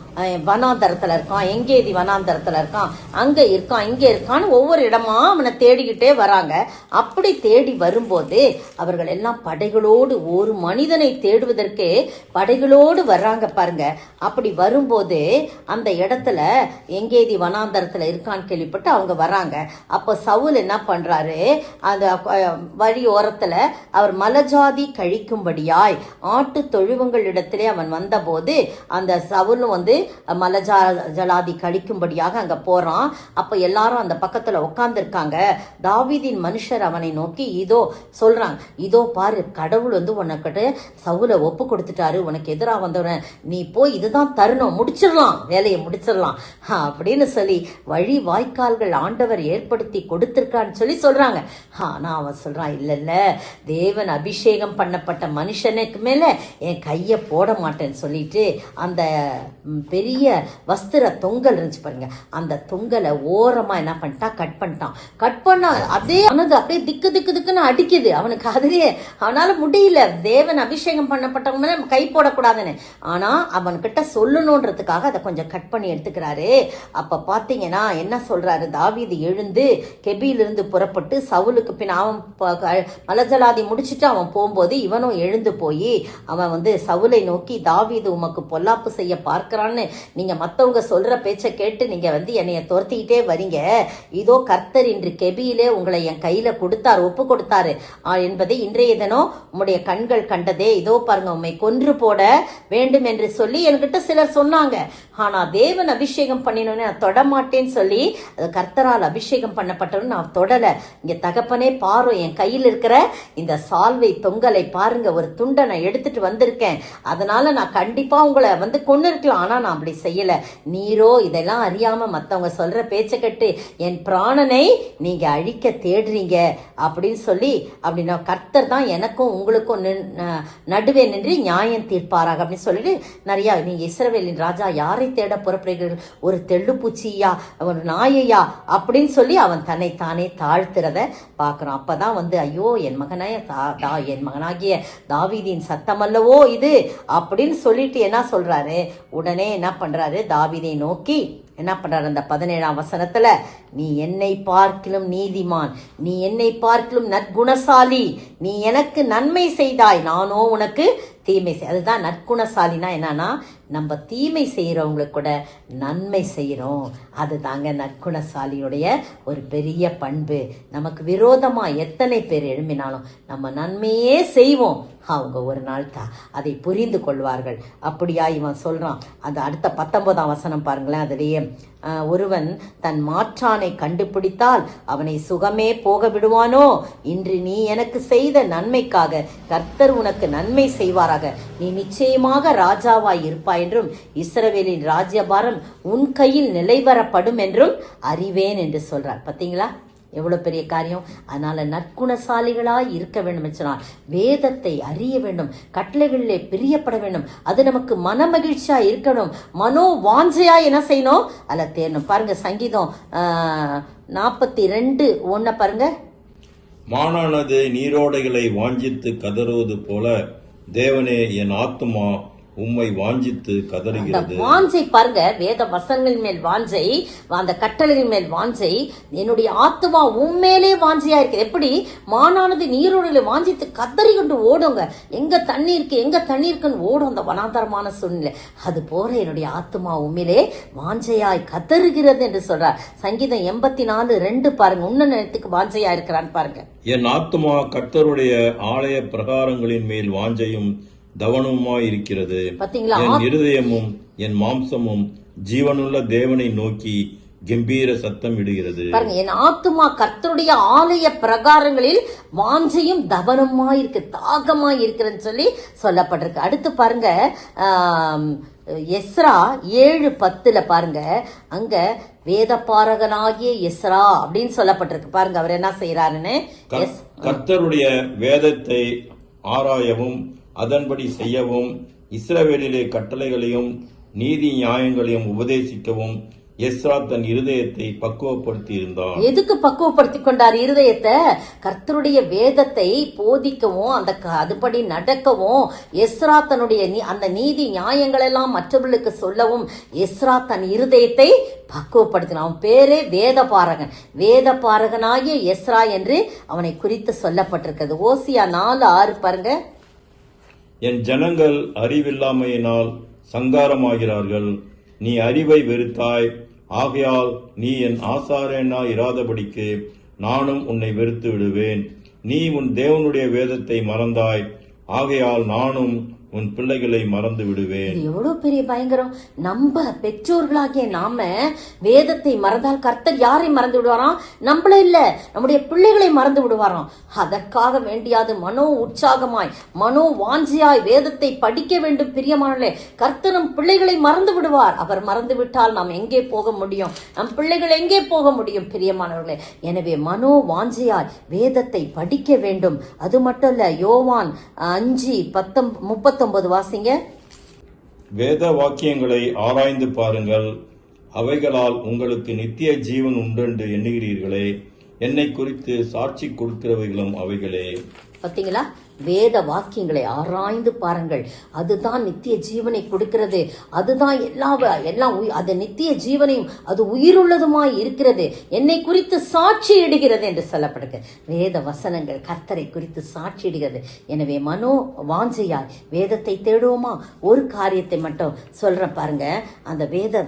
வனாந்தரத்துல இருக்கான், எங்கேதி வனாந்தரத்துல இருக்கான், அங்க இருக்கான், இங்க இருக்கான்னு ஒவ்வொரு இடமா அவனை தேடிக்கிட்டே வராங்க. அப்படி தேடி வரும்போது அவர்கள் எல்லாம் படைகளோடு, ஒரு மனிதனை தேடுவதற்கு படைகளோடு வர்றாங்க பாருங்க. அப்படி வரும்போது அந்த இடத்துல எங்கேதி வனாந்தரத்துல இருக்கான்னு கேள்விப்பட்டு அவங்க வராங்க. அப்ப சவுல் என்ன பண்றாரு, அந்த வழி ஓரத்துல அவர் மலஜாதி கழிக்கும்படியாய் ஆட்டு தொழுவங்கள் இடத்திலே அவன் வந்த போது அந்த சவுலும் மலஜாதி கழிக்கும்படியாக அங்க போறான். அப்ப எல்லாரும் அந்த பக்கத்துல உட்கார்ந்து இருக்காங்க. தாவீதின் மனுஷர் அவனை நோக்கி இதோ சொல்றாங்க, இதோ பாரு, கடவுள் உனக்கிட்ட சவுலை ஒப்பு கொடுத்துட்டாரு, உனக்கு எதிராக வந்தவன நீ போய் இதுதான் தருணம், முடிச்சிடலாம், வேலையை முடிச்சிடலாம் அப்படின்னு சொல்லி வழி வாய்க்கால்கள் ஆண்டவர் ஏற்படுத்தி கொடுத்திருக்கான்னு சொல்லி சொல்றாங்க. ஆனா அவன் சொல்றான், இல்ல இல்ல, தேவன் அபிஷேகம் பண்ணப்பட்ட மனுஷனுக்கு மேல என் கைய போட மாட்டேன்னு சொல்லிட்டு அந்த பெரிய வஸ்திர தொங்கல் இருந்துச்சு பாருங்க, அந்த தொங்கலை ஓரமா என்ன பண்ணிட்டான், கட் பண்ணிட்டான். கட் பண்ண அதே அப்படியே திக்கு திக்கு திக்குன்னு அடிக்குது அவனுக்கு. அதுலயே அவனால முடியல, தேவன் அபிஷேகம் பண்ணப்பட்டவங்க மேல கை போடக்கூடாதுன்னு. ஆனா அவன்கிட்ட சொல்லணும்ன்றதுக்காக அதை கொஞ்சம் கட் பண்ணி எடுத்துக்கிறாரு. அப்ப பாத்தீங்கன்னா என்ன சொல்றாரு, தாவீது எழுந்து கெபியிலிருந்து புறப்பட்டு சவுலுக்கு பின் அவன் மலஜலாதி முடிச்சுட்டு அவன் போகும்போது இவனும் எழுந்து போய் அவன் சவுலை நோக்கி, தாவீது உமக்கு பொல்லாப்பு செய்ய பார்க்கிறான்னு நீங்க மத்தவங்க சொல்ற பேச்சை கேட்டு நீங்க என்னைய துரத்திக்கிட்டே வரீங்க, இதோ கர்த்தர் இன்று கெபியிலே உங்களை என் கையில கொடுத்தார், ஒப்பு கொடுத்தாரு என்பதை இன்றைய தினம் உம்முடைய கண்கள் கண்டதே, இதோ பாருங்க உம்மை கொன்று போட வேண்டும் என்று சொல்லி என்கிட்ட சிலர் சொன்னாங்க. ஆனா தேவன் அபிஷேகம் பண்ணினோன்னு நான் தொடமாட்டேன்னு சொல்லி கர்த்தரால் அபிஷேகம் பண்ணப்பட்டவன்னு நான் தொடல. இங்க தகப்பனே பாரு, என் கையில் இருக்கிற இந்த சால்வை தொங்கலை பாருங்க, ஒரு துண்டை நான் எடுத்துட்டு வந்திருக்கேன், அதனால நான் கண்டிப்பா உங்களை கொண்டு இருக்கலாம், ஆனா நான் அப்படி செய்யல. நீரோ இதெல்லாம் அறியாம மத்தவங்க சொல்ற பேச்ச கட்டு என் பிராணனை நீங்க அழிக்க தேடுறீங்க அப்படின்னு சொல்லி, அப்படின்னா கர்த்தர் தான் எனக்கும் உங்களுக்கும் நடுவே நின்று நியாயம் தீர்ப்பாராக அப்படின்னு சொல்லிட்டு நிறைய, நீங்க இஸ்ரவேலின் ராஜா யாரை தேட புறப்படுகிறீர்கள், ஒரு தெள்ளுப்பூச்சியா, ஒரு நாயையா அப்படின்னு சொல்லி அவன் தன்னை தானே தாழ்த்துறத பாக்குறான். அப்பதான் ஐயோ என் மகனாகிய தாவீதின் சத்தம் அல்லவோ இது அப்படின்னு சொல்லிட்டு என்ன சொல்றாரு, உடனே என்ன பண்றாரு, தாவீதை நோக்கி என்ன பண்றாரு, அந்த 17ஆம் வசனத்துல, நீ என்னை பார்க்கிலும் நீதிமான், நீ என்னை பார்க்கிலும் நற்குணசாலி, நீ எனக்கு நன்மை செய்தாய், நானோ உனக்கு தீமை செய். அதுதான் நற்குணசாலினா என்னன்னா, நம்ம தீமை செய்யறவங்களுக்கு கூட நன்மை செய்யறோம். அது தாங்க நற்குணசாலியுடைய ஒரு பெரிய பண்பு. நமக்கு விரோதமா எத்தனை பேர் எழும்பினாலும் நம்ம நன்மையே செய்வோம். அவங்க ஒரு நாள் அதை புரிந்து கொள்வார்கள். அப்படியா இவன் சொல்றான். அந்த அடுத்த 19ஆம் வசனம் பாருங்களேன். அதிலேயே ஒருவன் தன் மாற்றானை கண்டுபிடித்தால் அவனை சுகமே போக விடுவானோ? இன்று நீ எனக்கு செய்த நன்மைக்காக கர்த்தர் உனக்கு நன்மை செய்வாராக. நீ நிச்சயமாக ராஜாவாய் இருப்பாய் என்றும் இஸ்ரவேலின் ராஜ்யபாரம் உன் கையில் நிலைவரப்படும் என்றும் அறிவேன் என்று சொல்றார். பாத்தீங்களா எவ்வளவு பெரிய காரியம். அதனால நற்குணசாலிகளாய் இருக்க வேண்டும் சொன்னால் வேதத்தை அறிய வேண்டும், கட்டளைகளிலே பிரியப்பட வேண்டும். அது நமக்கு மன மகிழ்ச்சியா இருக்கணும், மனோ வாஞ்சையா என்ன செய்யணும் அல்ல தேரணும். பாருங்க சங்கீதம் 42:1 பாருங்க. மானானது நீரோடைகளை வாஞ்சித்து கதறுவது போல தேவனே என் ஆத்துமா உம்மை வாஞ்சித்து கதறுகிறது. வாஞ்சை பாருங்க, வேத வசனங்களின் மேல் வாஞ்சை, அந்த கட்டளைகளின் மேல் வாஞ்சை. என்னுடைய ஆத்துமா உண்மையிலே வாஞ்சையா இருக்கு. எப்படி மானானது நீரோடையில வாஞ்சித்து கதறி கொண்டு ஓடுங்க. எங்க தண்ணி இருக்கு எங்க தண்ணி இருக்குன்னு ஓடும் அந்த வனாந்தரமான சூழ்நிலை. அது போல என்னுடைய ஆத்துமா உண்மையிலே வாஞ்சையாய் கதறுகிறது என்று சொல்றார். சங்கீதம் 84:2 பாருங்க. உன்ன நேரத்துக்கு வாஞ்சையா இருக்கிறான்னு பாருங்க. என் ஆத்துமா கர்த்தருடைய ஆலய பிரகாரங்களின் மேல் வாஞ்சையும் தவனமாய் இருக்கிறது. என் இருதயமும் என் மாம்சமும் ஜீவனுள்ள தேவனை நோக்கி கம்பீர சத்தம் இடுகிறது. பாருங்க, என் ஆத்துமா கர்த்தருடைய ஆலய பிரகாரங்களில் வாஞ்சையும் தவனமாய் இருக்கு, தாகமாய் இருக்கிறதுன்னு சொல்லி சொல்லப்பட்டிருக்கு. அடுத்து பாருங்க எஸ்ரா 7:10 பாருங்க. அங்க வேத பாரகனாகிய எஸ்ரா அப்படின்னு சொல்லப்பட்டிருக்கு. பாருங்க அவர் என்ன செய்யறாருன்னு. கர்த்தருடைய வேதத்தை ஆராயவும் அதன்படி செய்யவும் இஸ்ரவேலிலே கட்டளைகளையும் நீதி நியாயங்களையும் உபதேசிக்கவும் எஸ்ரா தன் இருதயத்தை பக்குவப்படுத்தி இருந்தார். எதுக்கு பக்குவப்படுத்தி கொண்டார் இருதயத்தை? கர்த்தருடைய வேதத்தை போதிக்கவும் அதுபடி நடக்கவும் எஸ்ரா தன்னுடைய அந்த நீதி நியாயங்கள் எல்லாம் மற்றவர்களுக்கு சொல்லவும் எஸ்ரா தன் இருதயத்தை பக்குவப்படுத்தினான். அவன் பேரே வேதபாரகன். வேதபாரகனாகிய எஸ்ரா என்று அவனை குறித்து சொல்லப்பட்டிருக்கிறது. ஓசியா 4:6 பாருங்க. என் ஜனங்கள் அறிவில்லாமையினால் சங்காரமாகிறார்கள். நீ அறிவை வெறுத்தாய், ஆகையால் நீ என் ஆசாரியனாய் இராதபடிக்கு நானும் உன்னை வெறுத்து விடுவேன். நீ உன் தேவனுடைய வேதத்தை மறந்தாய், ஆகையால் நானும் உன் பிள்ளைகளை மறந்து விடுவேன். எவ்வளவு பெரிய பயங்கரம். நம்ம பெற்றோர்களாகிய நாம வேதத்தை மறந்தால் கர்த்தர் யாரை மறந்து விடுவாராம்? நம்மள இல்ல, நம்முடைய பிள்ளைகளை மறந்து விடுவாராம். அதற்காக வேண்டியாது மனோ உற்சாகமாய் மனோ வாஞ்சியாய் வேதத்தை படிக்க வேண்டும். பிரியமானவர்களே, கர்த்தர் நம் பிள்ளைகளை மறந்து விடுவார். அவர் மறந்து விட்டால் நாம் எங்கே போக முடியும்? நம் பிள்ளைகள் எங்கே போக முடியும்? பிரியமானவர்களே, எனவே மனோ வாஞ்சியாய் வேதத்தை படிக்க வேண்டும். அது மட்டும் இல்ல, யோவான் 5:39 வாசிங்க. வேத வாக்கியங்களை ஆராய்ந்து பாருங்கள், அவைகளால் உங்களுக்கு நித்திய ஜீவன் உண்டென்று எண்ணுகிறீர்களே, என்னை குறித்து சாட்சி கொடுக்கிறவைகளும் அவைகளே. பாத்தீங்களா? வேத வாக்கியங்களை ஆராய்ந்து பாருங்கள், அதுதான் நித்திய ஜீவனை கொடுக்கிறது. அதுதான் எல்லாம் அது நித்திய ஜீவனையும் அது உயிருள்ளதுமாய் இருக்கிறது. என்னை குறித்து சாட்சி இடுகிறது என்று சொல்லப்படுகிறது. வேத வசனங்கள் கர்த்தரை குறித்து சாட்சி இடுகிறது. எனவே மனோ வாஞ்சையாய் வேதத்தை தேடுவோமா? ஒரு காரியத்தை மட்டும் சொல்றேன் பாருங்க. அந்த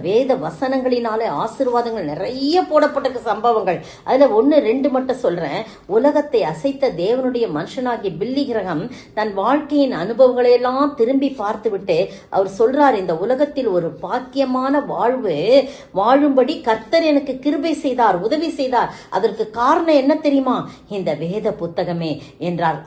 வேத வசனங்களினாலே ஆசீர்வாதங்கள் நிறைய போடப்பட்ட சம்பவங்கள். அதுல 1-2 மட்டும் சொல்றேன். உலகத்தை அசைத்த தேவனுடைய மனுஷனாகிய பில்லி தன் வாழ்க்கையின் அனுபவங்களை எல்லாம் திரும்பி பார்த்துவிட்டு அவர் சொல்றார், இந்த உலகத்தில் ஒரு பாக்கியமான வாழ்வு வாழும்படி கர்த்தர் எனக்கு கிருபை செய்தார், உதவி செய்தார். அதற்கு காரணம் என்ன தெரியுமா? இந்த வேத புத்தகமே என்றார்.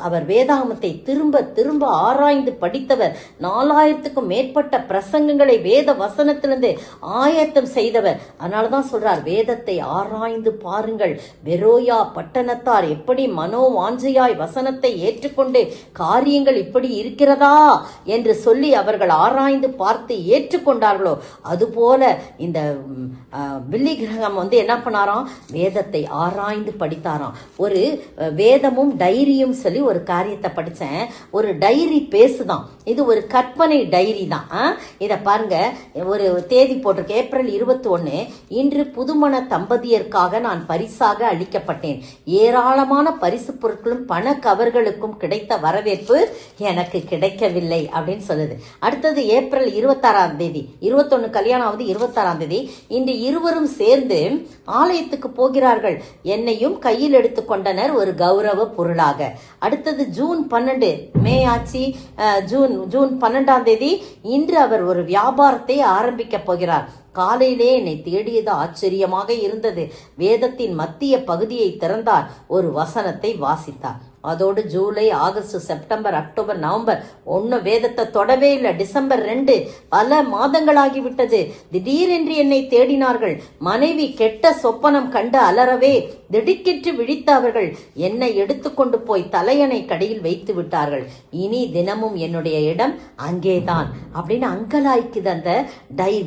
அவர் வேதாகமத்தை திரும்ப திரும்ப ஆராய்ந்து படித்தவர். 4000க்கும் மேற்பட்ட பிரசங்கங்களை வேத வசனத்திலிருந்து ஆயத்தம் செய்தவர். அதனாலதான் சொல்றார், வேதத்தை ஆராய்ந்து பாருங்கள். பெரோயா பட்டணத்தார் எப்படி மனோ வாஞ்சையாய் வசனத்தை ஏற்றுக்கொண்டு காரியங்கள் இப்படி இருக்கிறதா என்று சொல்லி அவர்கள் ஆராய்ந்து பார்த்து ஏற்றுக்கொண்டார்களோ அதுபோல இந்த பில்லி கிரகம் என்ன பண்ணாராம்? வேதத்தை ஆராய்ந்து படித்தாராம். ஒரு வேதமும் டைரியும் சொல்லி ஒரு காரியத்தை படிச்சேன். ஒரு டைரி பேசுதான். இது ஒரு கற்பனை டைரி தான். இத பாருங்க, ஒரு தேதி போட்டிருக்கு, ஏப்ரல் 21. இன்று புதுமண தம்பதியருக்காக நான் பரிசாக அளிக்கப்பட்டேன். ஏராளமான பரிசு பொருட்களும் பண உனக்கு அவர்களுக்கும் கிடைத்த வரவேற்பு எனக்கு கிடைக்கவில்லை அப்படின்னு சொல்லுது. அடுத்தது ஏப்ரல் 26ஆம் தேதி, 21 கல்யாணம் ஆகுது, 26ஆம் தேதி இன்று இருவரும் சேர்ந்து ஆலயத்துக்கு போகிறார்கள். என்னையும் கையில் எடுத்துக்கொண்டனர் ஒரு கௌரவ பொருளாக. அடுத்தது ஜூன் 12, மே ஆச்சு, ஜூன் 12ஆம் தேதி இன்று அவர் ஒரு வியாபாரத்தை ஆரம்பிக்க போகிறார். காலையிலே என்னை தேடியது ஆச்சரியமாக இருந்தது. வேதத்தின் மத்திய பகுதியை திறந்தார், ஒரு வசனத்தை வாசித்தார். அதோடு July, August, September, October, November ஒன்னும் வேதத்தை தொடவே இல்லை. டிசம்பர் 2 பல மாதங்களாகிவிட்டது. திடீரென்று என்னை தேடினார்கள். மனைவி கெட்ட சொப்பனம் கண்டு அலறவே திடுக்கிட்டு விழித்த அவர்கள் என்னை எடுத்துக்கொண்டு போய் தலையணை கடையில் வைத்து விட்டார்கள். இனி தினமும் என்னுடைய இடம் அங்கேதான் அப்படின்னு அங்கலாய்க்குது அந்த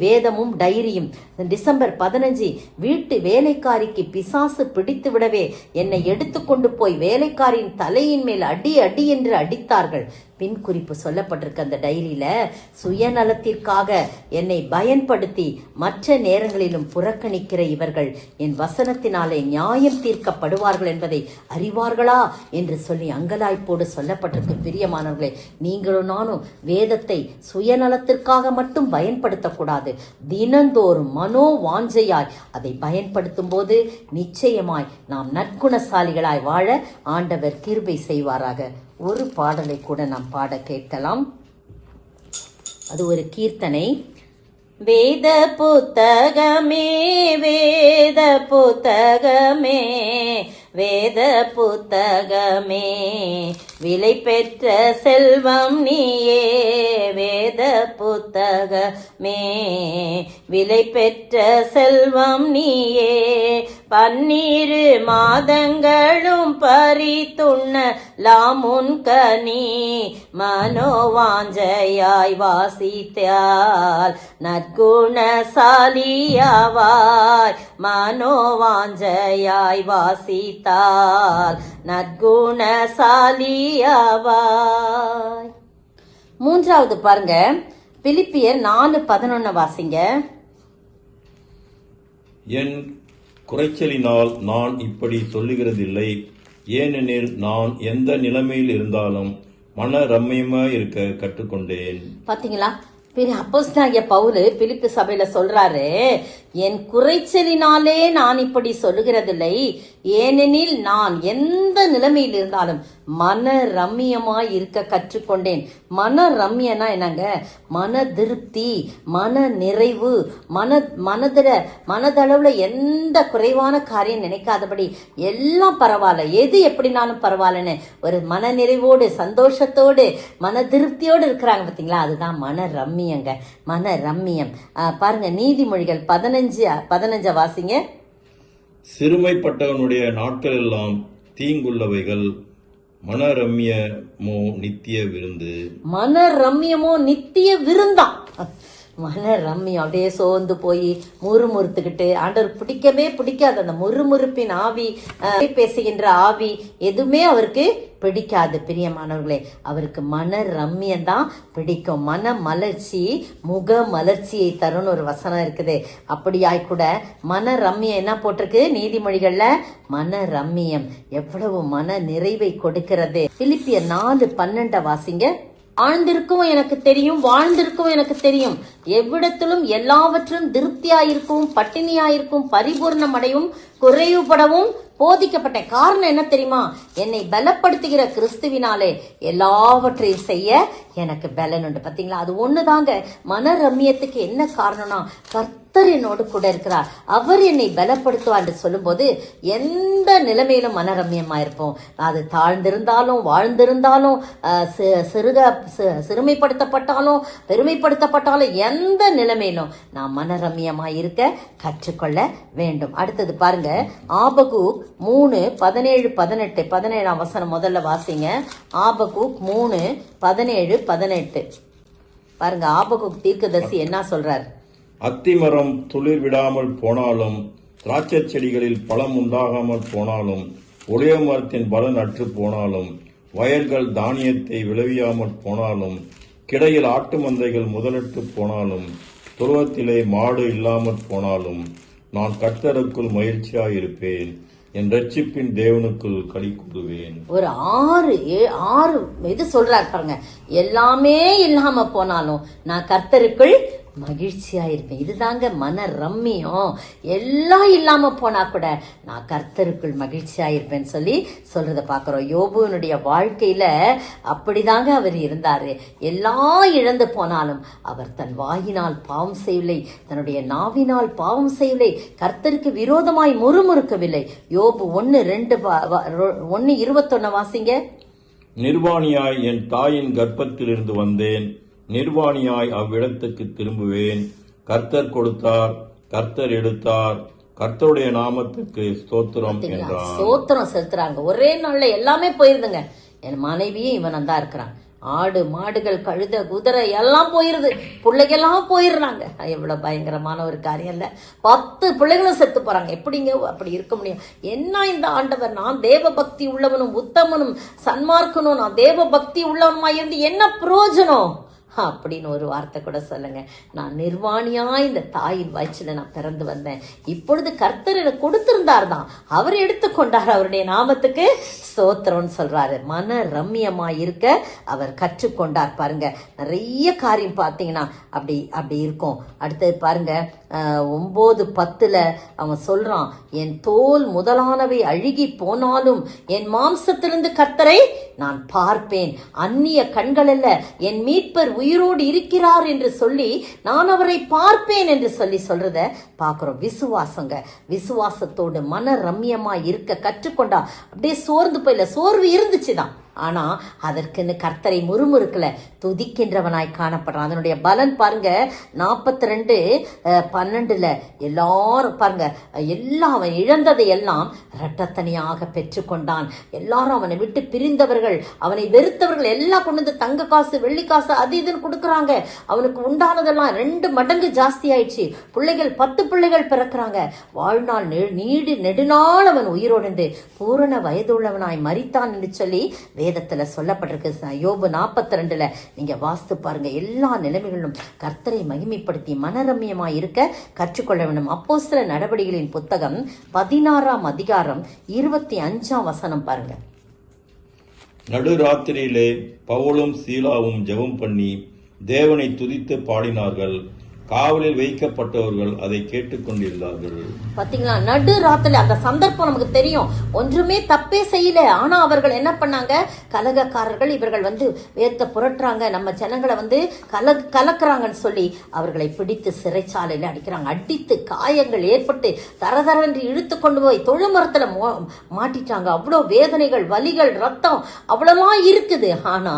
வேதமும் டைரியும். டிசம்பர் 15 வீட்டு வேலைக்காரிக்கு பிசாசு பிடித்து விடவே என்னை எடுத்துக்கொண்டு போய் வேலைக்காரின் தலையின் மேல் அடி அடி என்று அடித்தார்கள். பின் குறிப்பு சொல்லப்பட்டிருக்க அந்த டைரியில சுயநலத்திற்காக என்னை பயன்படுத்தி மற்ற நேரங்களிலும் புறக்கணிக்கிற இவர்கள் என் வசனத்தினாலே நியாயம் தீர்க்கப்படுவார்கள் என்பதை அறிவார்களா என்று சொல்லி அங்கலாய்ப்போடு சொல்லப்பட்டிருக்கு. பிரியமானவர்களே, நீங்களும் நானும் வேதத்தை சுயநலத்திற்காக மட்டும் பயன்படுத்தக்கூடாது. தினந்தோறும் மனோ வாஞ்சையாய் அதை பயன்படுத்தும் போது நிச்சயமாய் நாம் நற்குணசாலிகளாய் வாழ ஆண்டவர் கிருபை செய்வாராக. ஒரு பாடலை கூட நாம் பாட கேட்கலாம். அது ஒரு கீர்த்தனை. வேத புத்தகமே, வேத புத்தகமே, வேத புத்தகமே, விலை பெற்ற செல்வம் நீயே. வேத புத்தகமே, விலை பெற்ற செல்வம் நீயே. 12 மாதங்களும் பறித்துண்ண லாமுன் கனி மனோவாஞ்சையாய் வாசித்தால் நற்குணசாலியாவாய். மனோவாஞ்சையாய் வாசித்தால் நற்குணசாலியாவாய். 3வது பாருங்க, பிலிப்பியர் 4:11 வாசிங்க. என் குறைச்சலினால் நான் இப்படி சொல்லுகிறதில்லை. ஏனெனில் நான் எந்த நிலைமையில் இருந்தாலும் மன ரம்மியமாய் இருக்க கற்றுக்கொண்டேன். பாத்தீங்களா, அப்போஸ்தலனாகிய பவுல் பிலிப்பி சபையில சொல்றாரு, என் குறைச்சலினாலே நான் இப்படி சொல்லுகிறதில்லை. ஏனெனில் நான் எந்த நிலைமையில் இருந்தாலும் மன ரம்மியமாய் இருக்க கற்றுக்கொண்டேன். மன ரம்யனா என்னங்க? மன திருப்தி, மன நிறைவு, மனதளவுல எந்த குறைவான காரியம் நினைக்காதபடி எல்லாம் பரவாயில்ல, எது எப்படினாலும் பரவாயில்லன்னு ஒரு மன நிறைவோடு சந்தோஷத்தோடு மன திருப்தியோடு இருக்கிறாங்க. பார்த்தீங்களா, அதுதான் மன ரம்மியங்க, மன ரம்மியம். பாருங்க, நீதிமொழிகள் 15 வாசிங்க. சிறுமைப்பட்டவனுடைய நாட்கள் எல்லாம் தீங்குள்ளவைகள், மனரம்யமோ நித்திய விருந்து. மனரம்யமோ நித்திய விருந்தான். மனரம்யம் அப்படியே சோர்ந்து போய் முறுமுறுத்துக்கிட்டு, ஆண்டவர் பிடிக்கவே பிடிக்காது அந்த முறுமுறுப்பின் ஆவி, பேசுகின்ற ஆவி எதுவுமே அவருக்கு பிடிக்காது. பிரியமானவர்களே, அவருக்கு மன ரம்யம் தான் பிடிக்கும். மன மலர்ச்சி முக மலர்ச்சியை தரும்னு ஒரு வசனம் இருக்குது. அப்படியாய் கூட மன ரம்யம் என்ன போட்டிருக்கு நீதிமொழிகள்ல? மன ரம்யம் எவ்வளவு மன நிறைவை கொடுக்கிறது. பிலிப்பியர் 4:12 வாசிங்க. ஆழ்ந்திருக்கவும் எனக்கு தெரியும், வாழ்ந்திருக்கவும் எனக்கு தெரியும், எவ்விடத்திலும் எல்லாவற்றும் திருப்தியாயிருக்கவும் பட்டினியாயிருக்கும் பரிபூர்ணம் அடையும் குறைவுபடவும் போதிக்கப்பட்ட காரணம் என்ன தெரியுமா? என்னை பலப்படுத்துகிற கிறிஸ்துவினாலே எல்லாவற்றையும் செய்ய எனக்கு பலன் உண்டு. பாத்தீங்களா, அது ஒண்ணுதாங்க மன ரம்யத்துக்கு என்ன காரணம்னா, கர்த்தர் என்னோடு கூட இருக்கிறார், அவர் என்னை பலப்படுத்துவார் என்று சொல்லும் போது எந்த நிலைமையிலும் மனரம்யமா இருப்போம். அது தாழ்ந்திருந்தாலும் வாழ்ந்திருந்தாலும் சிறுமைப்படுத்தப்பட்டாலும் பெருமைப்படுத்தப்பட்டாலும் எந்த நிலைமையிலும் நாம் மனரம்யமா இருக்க கற்றுக்கொள்ள வேண்டும். அடுத்தது பாருங்க, ஆபகூக் 3:17-18 வசனம் முதல்ல வாசிங்க. ஆபகூக் 3:17-18 பாருங்க. ஆபகூக் தீர்க்கதரிசி என்ன சொல்றார்? அத்திமரம் துளிர் விடாமல் போனாலும், திராட்சை செடிகளில் பழம் உண்டாகாமல் போனாலும், ஒளிய மரத்தின் பலன் அற்று போனாலும், வயல்கள் தானியத்தை விளைவியாமல் போனாலும், கிடையில் ஆட்டு மந்தைகள் முதலிட்டு போனாலும், துருவத்திலே மாடு இல்லாமற் போனாலும், நான் கர்த்தருக்குள் மகிழ்ச்சியாயிருப்பேன். என் ரட்சிப்பின் தேவனுக்குள் களி கூறுவேன். ஒரு ஆறு இது சொல்றாரு பாருங்க. எல்லாமே இல்லாம போனாலும் நான் கர்த்தருக்குள் மகிழ்ச்சியா இருப்பேன். இதுதாங்க மன ரம்மியம். எல்லாம் இல்லாம போனா கூட நான் கர்த்தருக்குள் மகிழ்ச்சியா இருப்பேன்னு சொல்லி சொல்றத பாக்குறோம். யோபுனுடைய வாழ்க்கையில அப்படிதாங்க அவர் இருந்தாரு. எல்லாம் இழந்து போனாலும் அவர் தன் வாயினால் பாவம் செய்யவில்லை, தன்னுடைய நாவினால் பாவம் செய்யவில்லை, கர்த்தருக்கு விரோதமாய் முறுமுறுக்கவில்லை. யோபு 1:21 வாசிங்க. நிர்வாணியாய் என் தாயின் கர்ப்பத்திலிருந்து வந்தேன், நிர்வாணியாய் அவ்விடத்துக்கு திரும்புவேன். கர்த்தர் கொடுத்தார், கர்த்தர் எடுத்தார், கர்த்தருடைய நாமத்துக்கு ஸ்தோத்திரம் என்றார். ஸ்தோத்திரம் செலுத்துறாங்க. ஒரே நாள்ல எல்லாமே போயிருதுங்க. என் மனைவியும் இவன் தான் இருக்கிறான். ஆடு மாடுகள் கழுத குதிரை எல்லாம் போயிருது, பிள்ளைகள்லாம் போயிடுறாங்க. எவ்வளவு பயங்கரமான ஒரு காரியம் இல்ல. 10 பிள்ளைகளும் செத்து போறாங்க. எப்படிங்க அப்படி இருக்க முடியும்? என்ன இந்த ஆண்டவர், நான் தேவ பக்தி உள்ளவனும் உத்தமனும் சன்மார்க்கனும், நான் தேவ பக்தி உள்ளவனுமா இருந்து என்ன பிரயோஜனம் அப்படின்னு ஒரு வார்த்தை கூட சொல்லுங்க. நான் நிர்வாணியா இந்த தாயின் வயிற்றுல நான் பிறந்து வந்தேன். இப்பொழுது கர்த்தர் எனக்கு கொடுத்திருந்தார் தான், அவர் எடுத்துக்கொண்டார். அவருடைய நாமத்துக்கு ஸ்தோத்திரம்னு சொல்றாரு. மன ரம்மியமா இருக்க அவர் கற்றுக்கொண்டார். பாருங்க, நிறைய காரியம் பார்த்தீங்கன்னா அப்படி இருக்கும். அடுத்தது பாருங்க, 9:10 அவன் சொல்றான், என் தோல் முதலானவை அழுகி போனாலும் என் மாம்சத்திலிருந்து கர்த்தரை நான் பார்ப்பேன். அந்நிய கண்கள் அல்ல, என் மீட்பர் உயிரோடு இருக்கிறார் என்று சொல்லி நான் அவரை பார்ப்பேன் என்று சொல்றத பாக்குறோம். விசுவாசங்க, விசுவாசத்தோடு மன ரம்மியமா இருக்க கற்றுக்கொண்டா. அப்படியே சோர்ந்து போயில, சோர்வு இருந்துச்சுதான், ஆனா அதற்குன்னு கர்த்தரை முறுமுறுக்கல, துதிக்கின்றவனாய் காணப்படுறான். அதனுடைய பலன் பாருங்க, 42:12 எல்லாரும் பாருங்க, எல்லாம் அவன் இழந்ததை எல்லாம் இரட்டத்தனியாக பெற்றுக்கொண்டான். எல்லாரும் அவனை விட்டு பிரிந்தவர்கள், அவனை வெறுத்தவர்கள் எல்லாம் கொண்டு வந்து தங்க காசு வெள்ளி காசு அது இதுன்னு கொடுக்கறாங்க. அவனுக்கு உண்டானதெல்லாம் 2 மடங்கு ஜாஸ்தி ஆயிடுச்சு. பிள்ளைகள் 10 பிள்ளைகள் பிறக்கிறாங்க. வாழ்நாள் நீடு நெடுநாள் அவன் உயிரோடு பூரண வயதுள்ளவனாய் மரித்தான் என்று சொல்லி வேதத்துல சொல்லப்பட்டிருக்கு. யோபு 42 நீங்க வாஸ்து பாருங்க. எல்லா நிலைமைகளிலும் கர்த்தரை மகிமைப்படுத்தி மனரம்யமாய் இருக்க கற்றுக்கொள்ள வேண்டும். அப்போஸ்தல நடவடிக்கைகளின் புத்தகம் 16ஆம் அதிகாரம் 25ஆம் வசனம் பாருங்க. நடுராத்திரியிலே பவுலும் சீலாவும் ஜெபம் பண்ணி தேவனை துதித்து பாடினார்கள். காவலில் வைக்கப்பட்டவர்கள் அதை கேட்டுக்கொண்டிருந்தார்கள். பாத்தீங்களா, நடு ராத்திரில அந்த சந்தர்ப்பம் நமக்கு தெரியும். ஒன்றுமே தப்பே செய்யல, ஆனா அவர்கள் என்ன பண்ணாங்க, கலகக்காரர்கள் இவர்கள் வேத்த புரட்டுறாங்க, நம்ம ஜனங்களை கலக்குறாங்கன்னு சொல்லி அவர்களை பிடித்து சிறைச்சாலையில அடிக்கிறாங்க. அடித்து காயங்கள் ஏற்பட்டு தரதரென்று இழுத்து கொண்டு போய் தொழுமரத்துல மாட்டிட்டாங்க. அவ்வளோ வேதனைகள், வலிகள், ரத்தம் அவ்வளவுலாம் இருக்குது. ஆனா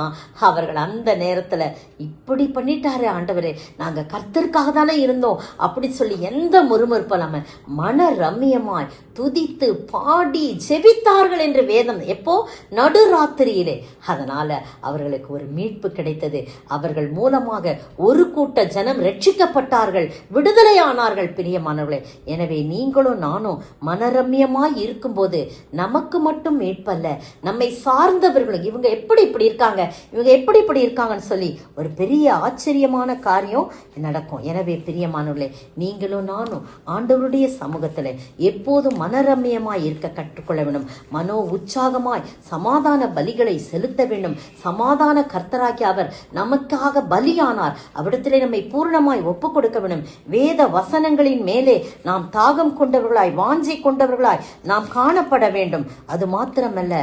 அவர்கள் அந்த நேரத்துல இப்படி பண்ணிட்டாரு ஆண்டவரே, நாங்க கர்த்தருக்காக தானே இருந்தோம் அப்படி சொல்லி எந்த முறுமுறுப்பும் இல்லாம மன ரம்மியமாய் துதித்து பாடி ஜெபித்தார்கள் என்று வேதம். எப்போ? நடுராத்திரியிலே. அதனால அவர்களுக்கு ஒரு மீட்பு கிடைத்தது. அவர்கள் மூலமாக ஒரு கூட்ட ஜனம் ரட்சிக்கப்பட்டார்கள், விடுதலையானார்கள். பிரியமானவர்களே, எனவே நீங்களும் நானும் மனரம்யமாய் இருக்கும்போது நமக்கு மட்டும் மீட்பல்ல, நம்மை சார்ந்தவர்களும் இவங்க எப்படி இப்படி இருக்காங்க, இவங்க எப்படி இப்படி இருக்காங்கன்னு சொல்லி ஒரு பெரிய ஆச்சரியமான காரியம் நடக்கும். எனவே பிரியமானவர்களே, நீங்களும் நானும் ஆண்டவருடைய சமூகத்துல எப்போதும் மனரம்யமாய் இருக்க கற்றுக்கொள்ள வேண்டும். மனோ உற்சாகமாய் சமாதான பலிகளை செலுத்த வேண்டும். சமாதான கர்த்தராகி அவர் நமக்காக பலியானார். அவ்விடத்திலே நம்மை பூர்ணமாய் ஒப்பு கொடுக்க வேண்டும். வேத வசனங்களின் மேலே நாம் தாகம் கொண்டவர்களாய், வாஞ்சை கொண்டவர்களாய் நாம் காணப்பட வேண்டும். அது மாத்திரமல்ல,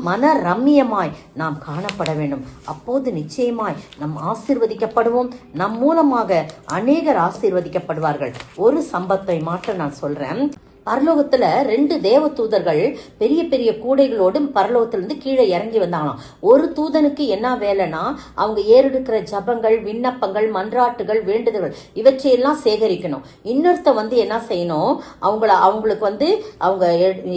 மன ரம்மியமாய் நாம் காணப்பட வேண்டும். அப்போது நிச்சயமாய் நாம் ஆசீர்வதிக்கப்படுவோம். நம் மூலமாக அநேகர் ஆசீர்வதிக்கப்படுவார்கள். ஒரு சம்பத்தை மாற்ற நான் சொல்றேன். பரலோகத்துல 2 தேவ தூதர்கள் பெரிய பெரிய கூடைகளோடு பரலோகத்திலிருந்து கீழே இறங்கி வந்தாங்களாம். ஒரு தூதனுக்கு என்ன வேலைன்னா, அவங்க ஏறெடுக்கிற ஜபங்கள், விண்ணப்பங்கள், மன்றாட்டுகள், வேண்டுதல்கள் இவற்றையெல்லாம் சேகரிக்கணும். இன்னொருத்த என்ன செய்யணும், அவங்களுக்கு அவங்க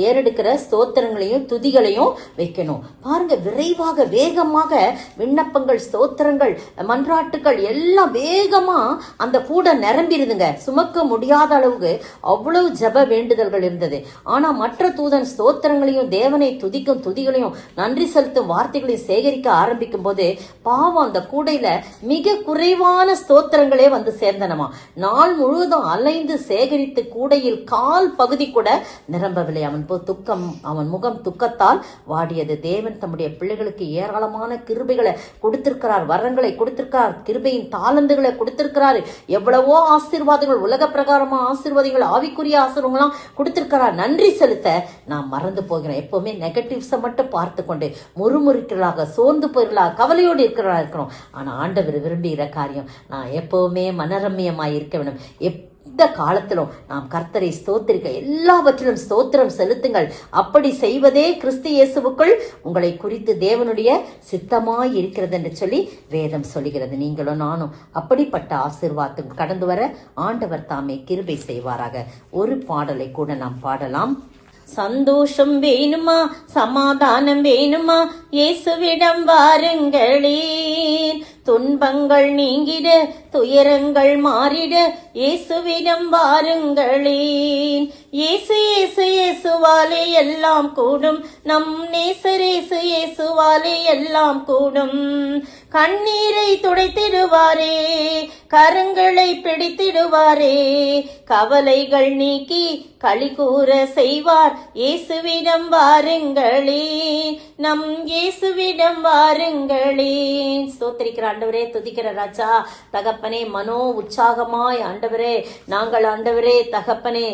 ஏறெடுக்கிற ஸ்தோத்திரங்களையும் துதிகளையும் வைக்கணும். பாருங்க, விரைவாக வேகமாக விண்ணப்பங்கள், ஸ்தோத்திரங்கள், மன்றாட்டுகள் எல்லாம் வேகமா அந்த கூட நிரம்பிடுதுங்க. சுமக்க முடியாத அளவுக்கு அவ்வளவு ஜப வேண்டுதல் முறையிடுதல்கள் இருந்தது. ஆனா மற்ற தூதன் ஸ்தோத்திரங்களையும் தேவனை துதிக்கும் துதிகளையும் நன்றி செலுத்தும் வார்த்தைகளையும் சேகரிக்க ஆரம்பிக்கும் போது பாவம் அந்த கூடையில மிக குறைவான ஸ்தோத்திரங்களே வந்து சேர்ந்தனமா. நாள் முழுவதும் அலைந்து சேகரித்து கூடையில் கால் பகுதி கூட நிரம்பவில்லை. அவன் முகம் துக்கத்தால் வாடியது. தேவன் தம்முடைய பிள்ளைகளுக்கு ஏராளமான கிருபைகளை கொடுத்திருக்கிறார், வரங்களை கொடுத்திருக்கிறார், கிருபையின் தாளந்துகளை கொடுத்திருக்கிறார். எவ்வளவோ ஆசீர்வாதங்கள், உலக பிரகாரமா ஆசீர்வாதங்கள், ஆவிக்குரிய ஆசீர்வாதங்களாம் கொடுத்திருக்கிறார். நன்றி செலுத்த நாம் மறந்து போகிறோம். எப்பவுமே நெகட்டிவ்ஸை மட்டும் பார்த்து கொண்டு முறுமுறுக்கிறாக, சோர்ந்து போயிருக்கலாம், கவலையோடு இருக்கிறதா இருக்கிறோம். ஆனா ஆண்டவர் விரும்புகிற காரியம் நான் எப்பவுமே மனரம்யமாய் இருக்க வேண்டும். எந்த காலத்திலும் நாம் கர்த்தரை ஸ்தோத்திரிக்க, எல்லாவற்றிலும் ஸ்தோத்திரம் செலுத்துங்கள். அப்படி செய்வதே கிறிஸ்து இயேசுவுக்குள் உங்களை குறித்து தேவனுடைய சித்தமாய் இருக்கிறது என்று சொல்லி வேதம் சொல்லுகிறது. நீங்களும் நானும் அப்படிப்பட்ட ஆசீர்வாதம் கடந்து வர ஆண்டவர் தாமே கிருபை செய்வாராக. ஒரு பாடலை கூட நாம் பாடலாம். சந்தோஷம் வேணுமா, சமாதானம் வேணுமா, இயேசுவிடம் வாருங்களேன். துன்பங்கள் நீங்கிட, துயரங்கள் மாறிட, இயேசுவிடம் வாருங்களேன். இயேசு இயேசு இயேசுவாலே எல்லாம் கூடும், நம் நேசரேசு இயேசுவாலே எல்லாம் கூடும். கண்ணீரை துடைத்திடுவாரே, கரங்களை பிடித்திடுவாரே, கவலைகள் நீக்கி களி கூற செய்வார். இயேசுவிடம் வாருங்களே, நம் இயேசுவிடம் வாருங்களே. ஸ்தோத்திரிக்கிற ஆண்டவரே, துதிக்கிற ராஜா தகப்பனே, மனோ உற்சாகமாய் ஆண்டவரே, நாங்கள் ஆண்டவரே தகப்பனே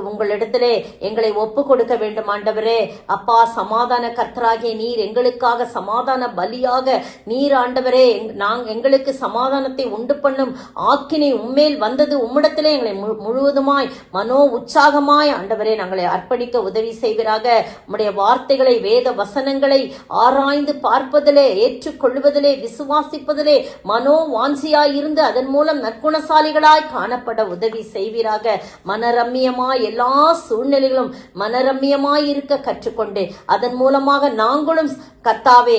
உங்களிடத்திலே எங்களை ஒப்பு கொடுக்க வேண்டும் ஆண்டவரே. அப்பா, சமாதான கர்த்தராகிய நீர் எங்களுக்காக சமாதான பலியாக நீர் ஆண்டவரே எங்களுக்கு சமாதானத்தை உண்டு பண்ணும் ஆக்கினை உம்மேல் வந்தது. உம்மிடத்திலே எங்களை முழுவதுமாய் மனோ உற்சாகமாய் ஆண்டவரே நாங்களை அர்ப்பணிக்க உதவி செய்வீராக. உம்முடைய வார்த்தைகளை, வேத வசனங்களை ஆராய்ந்து பார்ப்பதிலே, ஏற்றுக்கொள்வதிலே, விசுவாசிப்பதிலே மனோ வாஞ்சியாய் இருந்து அதன் மூலம் நற்குணசாலிகளாய் காணப்பட உதவி செய்வீராக. மனரம்யமாய் எல்லா சூழ்நிலைகளும் மனரம்யமாய் இருக்க கற்றுக்கொண்டு அதன் மூலமாக நாங்களும் கர்த்தாவே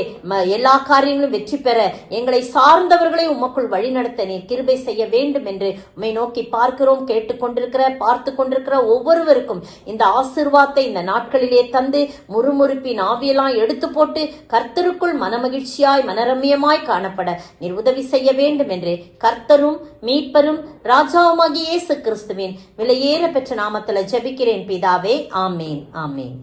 எல்லா காரியங்களும் வெற்றி பெற எங்களை சார்ந்தவர்களை உமக்குள் வழிநடத்த நீர் கிருபை செய்ய வேண்டும் என்று உம்மை நோக்கி பார்க்கிறோம். கேட்டுக்கொண்டிருக்கிற, பார்த்து கொண்டிருக்கிற ஒவ்வொருவருக்கும் இந்த ஆசீர்வாதத்தை இந்த நாட்களிலே தந்து முறுமுறுப்பின் ஆவியெல்லாம் எடுத்து போட்டு கர்த்தருக்குள் மனமகிழ்ச்சியாய் மனரம்யமாய் காணப்பட நீர் உதவி செய்ய வேண்டும் என்று கர்த்தரும் மீட்பரும் ராஜாவுமாகிய இயேசு கிறிஸ்துவின் விலையேற பெற்ற நாமத்தில் ஜெபிக்கிறேன் பிதாவே. ஆமேன், ஆமேன்.